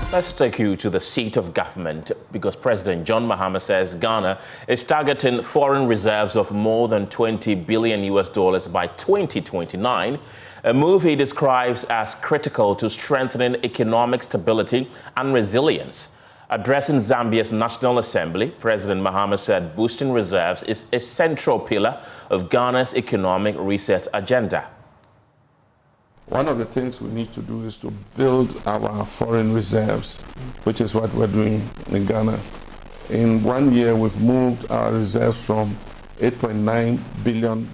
Let's take you to the seat of government because President John Mahama says Ghana is targeting foreign reserves of more than $20 billion by 2029, a move he describes as critical to strengthening economic stability and resilience. Addressing Zambia's National Assembly, President Mahama said boosting reserves is a central pillar of Ghana's economic reset agenda. One of the things we need to do is to build our foreign reserves, which is what we're doing in Ghana. In 1 year, we've moved our reserves from $8.9 billion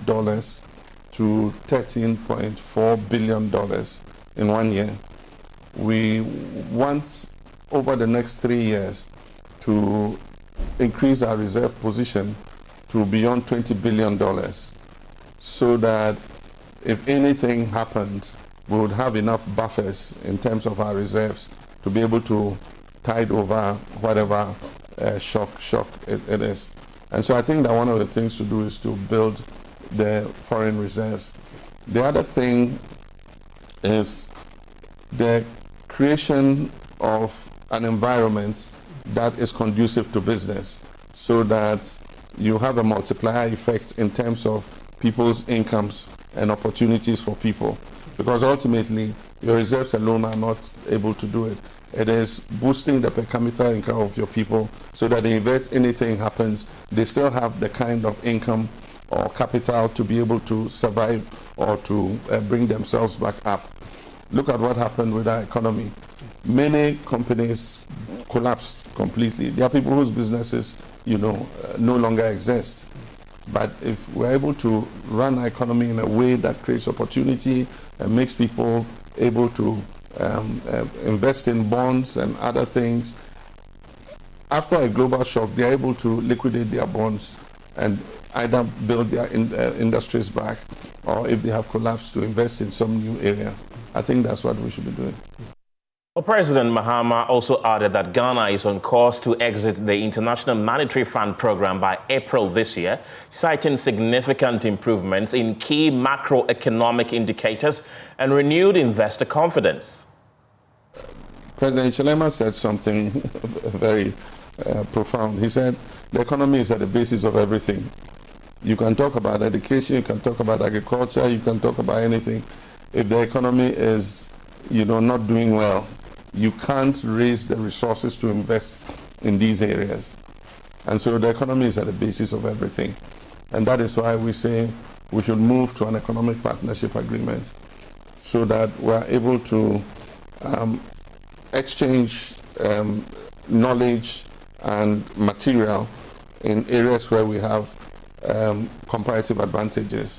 to $13.4 billion in 1 year. We want, over the next 3 years, to increase our reserve position to beyond $20 billion, so that if anything happened, we would have enough buffers in terms of our reserves to be able to tide over whatever shock it is. And so I think that one of the things to do is to build the foreign reserves. The other thing is the creation of an environment that is conducive to business, so that you have a multiplier effect in terms of people's incomes and opportunities for people. Because ultimately, your reserves alone are not able to do it. It is boosting the per capita income of your people so that if anything happens, they still have the kind of income or capital to be able to survive or to bring themselves back up. Look at what happened with our economy. Many companies collapsed completely. There are people whose businesses, no longer exist. But if we're able to run our economy in a way that creates opportunity and makes people able to invest in bonds and other things, after a global shock, they're able to liquidate their bonds and either build their industries back, or if they have collapsed, to invest in some new area. I think that's what we should be doing. Well, President Mahama also added that Ghana is on course to exit the International Monetary Fund program by April this year, citing significant improvements in key macroeconomic indicators and renewed investor confidence. President Chilema said something very profound. He said the economy is at the basis of everything. You can talk about education, you can talk about agriculture, you can talk about anything. If the economy is not doing well, you can't raise the resources to invest in these areas. And so the economy is at the basis of everything. And that is why we say we should move to an economic partnership agreement, so that we're able to exchange knowledge and material in areas where we have comparative advantages.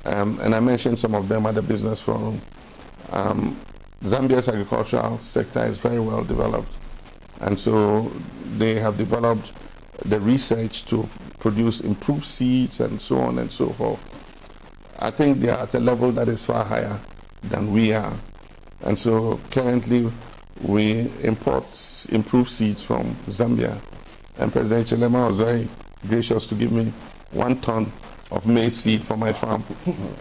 And I mentioned some of them at the Business Forum. Zambia's agricultural sector is very well developed, and so they have developed the research to produce improved seeds and so on and so forth. I think they are at a level that is far higher than we are, and so currently we import improved seeds from Zambia, and President Chilema was very gracious to give me 1 ton of maize seed for my farm,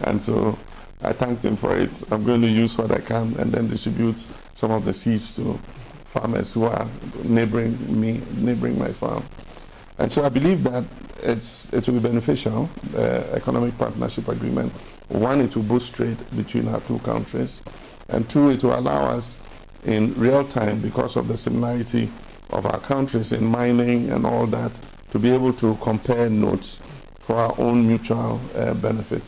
and so I thanked him for it. I'm going to use what I can and then distribute some of the seeds to farmers who are neighboring my farm. And so I believe that it will be beneficial, the economic partnership agreement. One, it will boost trade between our two countries. And two, it will allow us in real time, because of the similarity of our countries in mining and all that, to be able to compare notes for our own mutual benefit.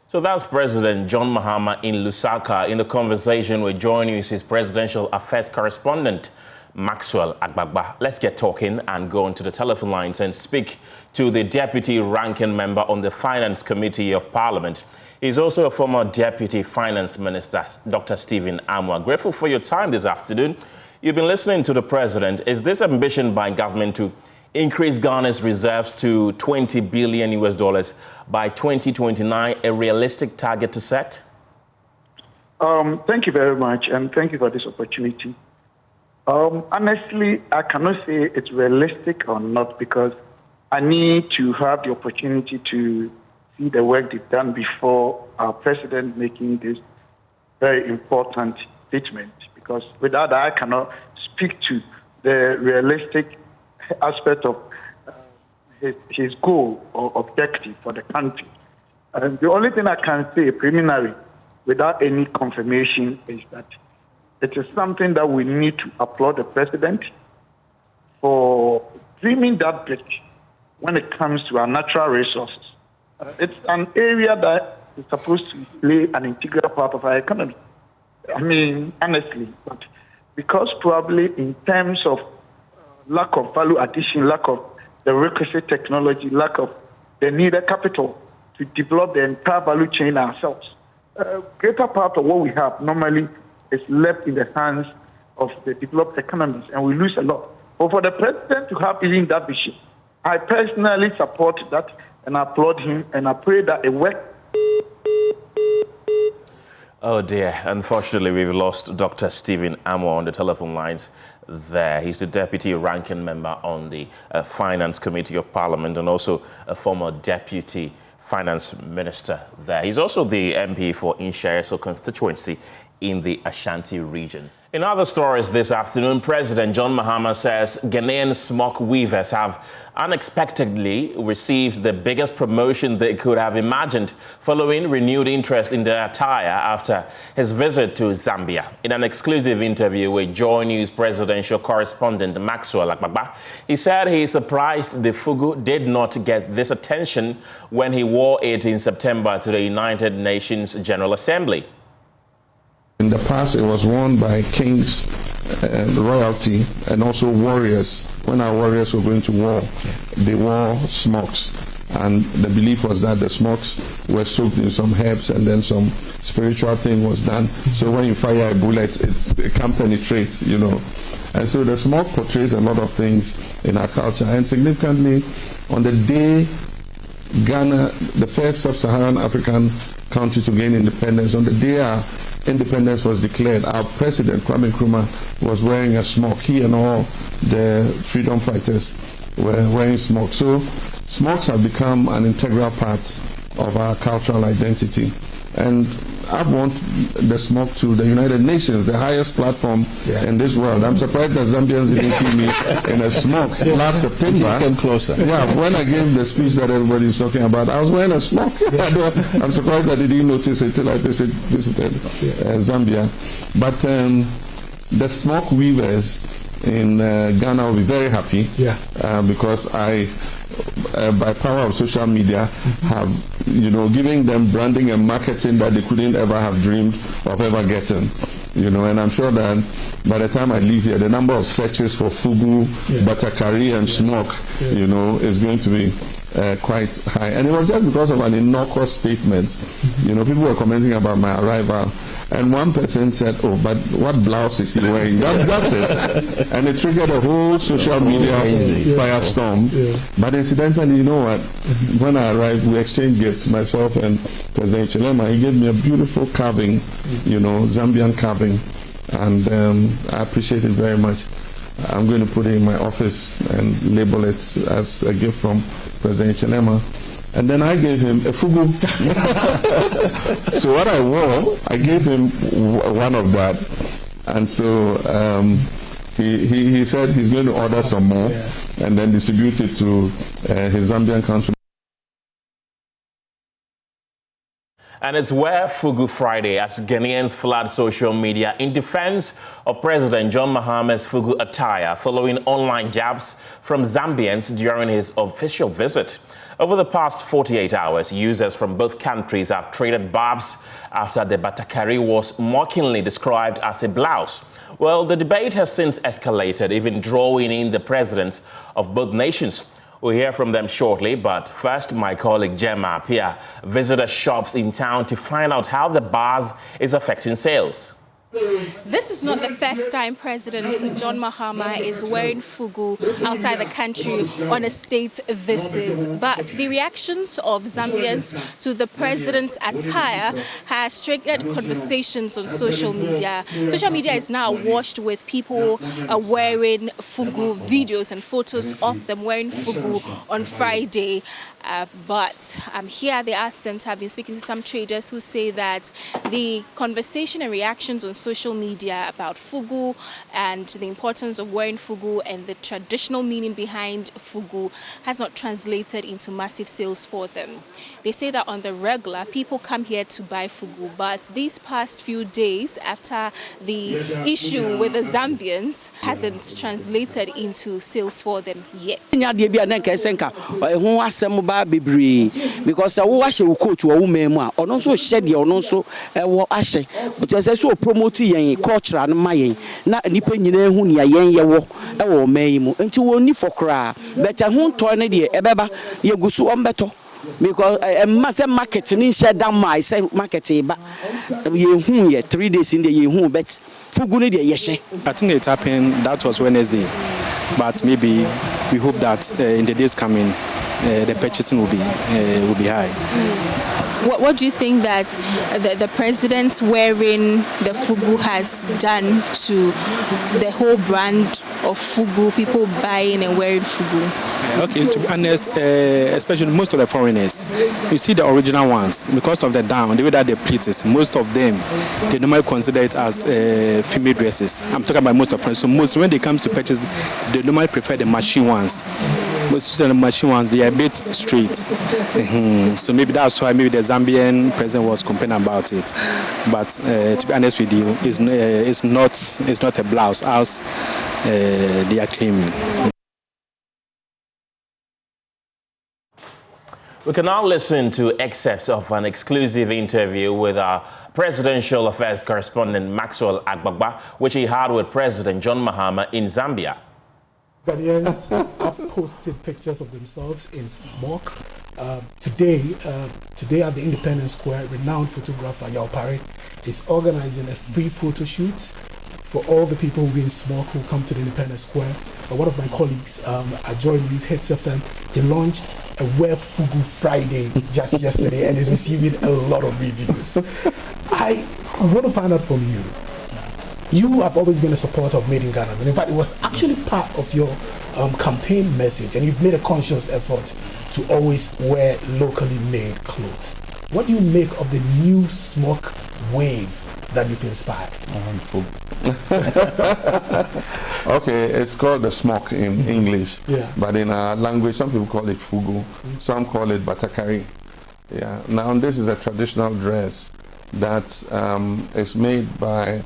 So that's President John Mahama in Lusaka. In the conversation, we're joining is his presidential affairs correspondent, Maxwell Agbagba. Let's get talking and go onto the telephone lines and speak to the deputy ranking member on the Finance Committee of Parliament. He's also a former deputy finance minister, Dr. Stephen Amwa. Grateful for your time this afternoon. You've been listening to the president. Is this ambition by government to increase Ghana's reserves to $20 billion by 2029 a realistic target to set? Thank you very much, and thank you for this opportunity. Honestly, I cannot say it's realistic or not, because I need to have the opportunity to see the work they've done before our president making this very important statement, because without that, I cannot speak to the realistic aspect of his goal or objective for the country. The only thing I can say preliminary, without any confirmation, is that it is something that we need to applaud the president for dreaming that big when it comes to our natural resources. It's an area that is supposed to play an integral part of our economy. I mean, honestly, but because probably in terms of lack of value addition, lack of the requisite technology, lack of the needed capital to develop the entire value chain ourselves, greater part of what we have normally is left in the hands of the developed economies, and we lose a lot. But for the president to have even that vision, I personally support that and applaud him, and I pray that it works. Oh dear, unfortunately we've lost Dr. Stephen Amo on the telephone lines there. He's the Deputy Ranking Member on the Finance Committee of Parliament and also a former Deputy Finance Minister there. He's also the MP for Inshaeso constituency in the Ashanti region. In other stories this afternoon, President John Mahama says Ghanaian smock weavers have unexpectedly received the biggest promotion they could have imagined following renewed interest in their attire after his visit to Zambia. In an exclusive interview with Joy News presidential correspondent Maxwell Akbagba, he said he is surprised the fugu did not get this attention when he wore it in September to the United Nations General Assembly. In the past, it was worn by kings, royalty, and also warriors. When our warriors were going to war, they wore smocks. And the belief was that the smocks were soaked in some herbs and then some spiritual thing was done. So when you fire a bullet, it can penetrate, you know. And so the smock portrays a lot of things in our culture. And significantly, on the day Ghana, the first sub-Saharan African country to gain independence, on the day our independence was declared, our president, Kwame Nkrumah, was wearing a smock. He and all the freedom fighters were wearing smocks. So smocks have become an integral part of our cultural identity. And I want the smock to the United Nations, the highest platform in this world. I'm surprised that Zambians didn't see me in a smock last September. Came closer. Yeah, when I gave the speech that everybody is talking about, I was wearing a smock. I'm surprised that they didn't notice it till I visited Zambia. But the smock weavers in Ghana will be very happy because I, by power of social media, have, giving them branding and marketing that they couldn't ever have dreamed of ever getting. And I'm sure that by the time I leave here, the number of searches for fugu, batakari, and smoke, is going to be quite high. And it was just because of an innocuous statement. People were commenting about my arrival, and one person said, "Oh, but what blouse is he wearing?" That's it. And it triggered a whole social media firestorm. But incidentally, you know what? When I arrived, we exchanged gifts, myself and President Chilema. He gave me a beautiful carving, Zambian carving, and I appreciate it very much. I'm going to put it in my office and label it as a gift from President Chilema. And then I gave him a fugu. So what I wore, I gave him one of that. And so he said he's going to order some more and then distribute it to his Zambian countrymen. And it's Wear Fugu Friday as Ghanaians flood social media in defense of President John Mahama's Fugu attire following online jabs from Zambians during his official visit. Over the past 48 hours, users from both countries have traded barbs after the batakari was mockingly described as a blouse. Well, the debate has since escalated, even drawing in the presidents of both nations. We'll hear from them shortly, but first, my colleague Gemma Apia visited shops in town to find out how the bars is affecting sales. This is not the first time President John Mahama is wearing fugu outside the country on a state visit, but the reactions of Zambians to the president's attire has triggered conversations on social media. Social media is now washed with people wearing fugu, videos and photos of them wearing fugu on Friday. But here at the Arts Center, I've been speaking to some traders who say that the conversation and reactions on social media about fugu and the importance of wearing fugu and the traditional meaning behind fugu has not translated into massive sales for them. They say that on the regular, people come here to buy fugu, but these past few days after the issue with the Zambians hasn't translated into sales for them yet. Because I wash a coach or woman, or also shed your no so ashe, but as I saw promoting culture and my not depending on who ya or maimu until only for cry. Better won't turn it, Ebeba, you go so on better. Because a massive marketing in shut down my marketing, but you 3 days in the year, but Fuguni, yes. I think it happened, that was Wednesday, but maybe we hope that in the days coming, the purchasing will be high. What do you think that the president wearing the fugu has done to the whole brand of fugu, people buying and wearing fugu? Okay, to be honest, especially most of the foreigners, you see the original ones, because of the down, the way that they pleat it, most of them, they normally consider it as female dresses. I'm talking about most of them. So most, when they come to purchase, they normally prefer the machine ones. Most of the machine ones, they are a bit straight. So maybe that's why maybe the Zambian president was complaining about it. But to be honest with you, it's not a blouse as they are claiming. We can now listen to excerpts of an exclusive interview with our presidential affairs correspondent Maxwell Agbagba, which he had with President John Mahama in Zambia. Ghanaians have posted pictures of themselves in smoke. Today at the Independence Square, renowned photographer Yao Pare is organizing a free photo shoot for all the people who in smoke who come to the Independence Square. One of my colleagues at Joy News, Hits FM, he launched a Wear Fugu Friday just yesterday and is receiving a lot of reviews. I want to find out from you. You have always been a supporter of Made in Ghana, and in fact, it was actually part of your campaign message, and you've made a conscious effort to always wear locally made clothes. What do you make of the new smoke wave that you've inspired? Okay, it's called the smoke in English, but in our language, some people call it fugu, some call it batakari. Yeah. Now, this is a traditional dress that is made by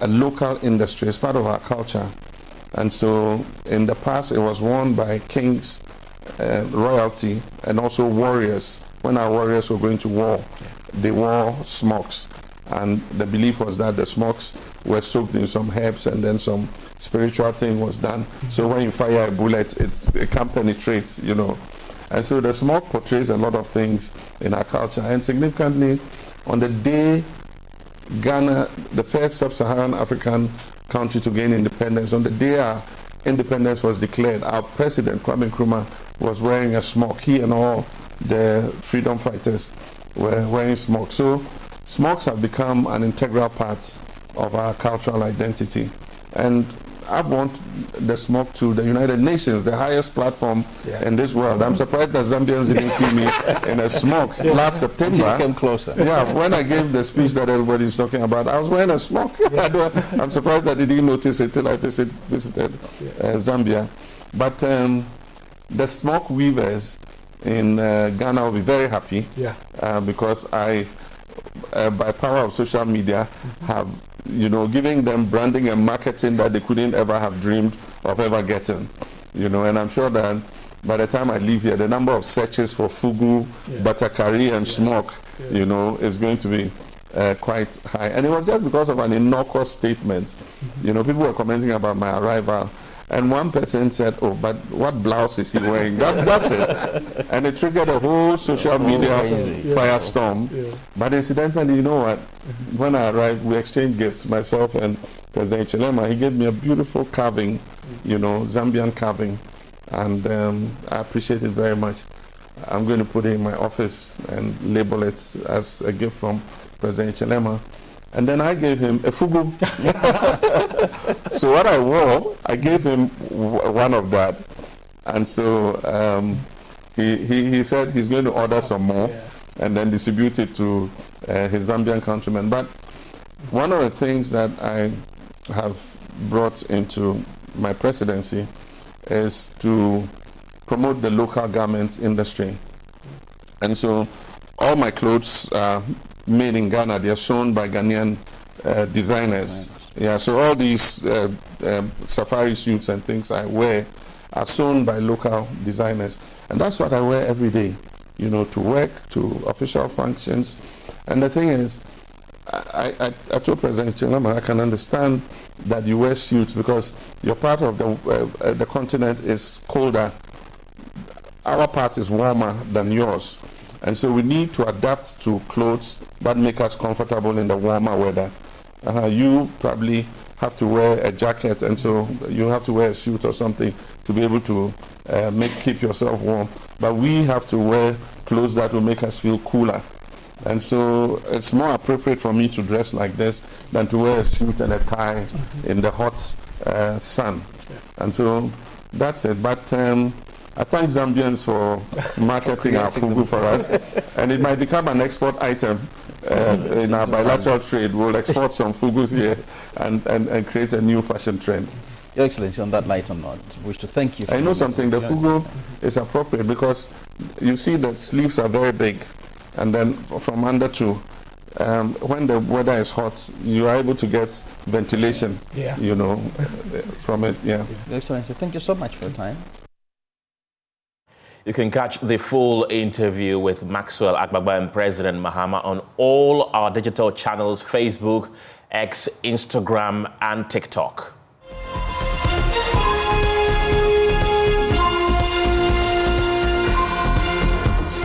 a local industry. It's part of our culture, and so in the past it was worn by kings, royalty, and also warriors. When our warriors were going to war, they wore smokes, and the belief was that the smokes were soaked in some herbs and then some spiritual thing was done. So when you fire a bullet, it can't penetrate, you know. And so the smoke portrays a lot of things in our culture, and significantly on the day Ghana, the first sub-Saharan African country to gain independence, on the day our independence was declared, our president, Kwame Nkrumah, was wearing a smoke. He and all the freedom fighters were wearing smoke. So smokes have become an integral part of our cultural identity. And I want the smoke to the United Nations, the highest platform in this world. I'm surprised that Zambians didn't see me in a smoke last September. Came closer. Yeah, when I gave the speech that everybody's talking about, I was wearing a smoke. I'm surprised that they didn't notice it till I visited Zambia. But the smoke weavers in Ghana will be very happy because I, by power of social media, have giving them branding and marketing that they couldn't ever have dreamed of ever getting, and I'm sure that by the time I leave here, the number of searches for fugu, batakari, and smoke, is going to be quite high. And it was just because of an innocuous statement. People were commenting about my arrival, and one person said, "Oh, but what blouse is he wearing?" That's it. And it triggered a whole social media firestorm. But incidentally, you know what? When I arrived, we exchanged gifts, myself and President Chilema. He gave me a beautiful carving, Zambian carving. And I appreciate it very much. I'm going to put it in my office and label it as a gift from President Chilema. And then I gave him a fugu. So what I wore, I gave him one of that. And so He said he's going to order some more and then distribute it to his Zambian countrymen. But one of the things that I have brought into my presidency is to promote the local garments industry. And so all my clothes are made in Ghana. They are sewn by Ghanaian designers. Yeah, so all these safari suits and things I wear are sewn by local designers. And that's what I wear every day, you know, to work, to official functions. And the thing is, I told President John Mahama, I can understand that you wear suits because your part of the continent is colder. Our part is warmer than yours. And so we need to adapt to clothes that make us comfortable in the warmer weather. You probably have to wear a jacket, and so you have to wear a suit or something to be able to keep yourself warm. But we have to wear clothes that will make us feel cooler. And so it's more appropriate for me to dress like this than to wear a suit and a tie in the hot sun. And so that's it. But I thank Zambians for marketing our fugu for us. And it might become an export item in our bilateral trade. We'll export some fugus here and create a new fashion trend. Your Excellency, on that lighter note, I wish to thank you. I know something. The fugu is appropriate because you see the sleeves are very big. And then from under to, when the weather is hot, you are able to get ventilation, you know, from it. Yeah. Your Excellency, thank you so much for your time. You can catch the full interview with Maxwell Agbagba and President Mahama on all our digital channels, Facebook, X, Instagram, and TikTok.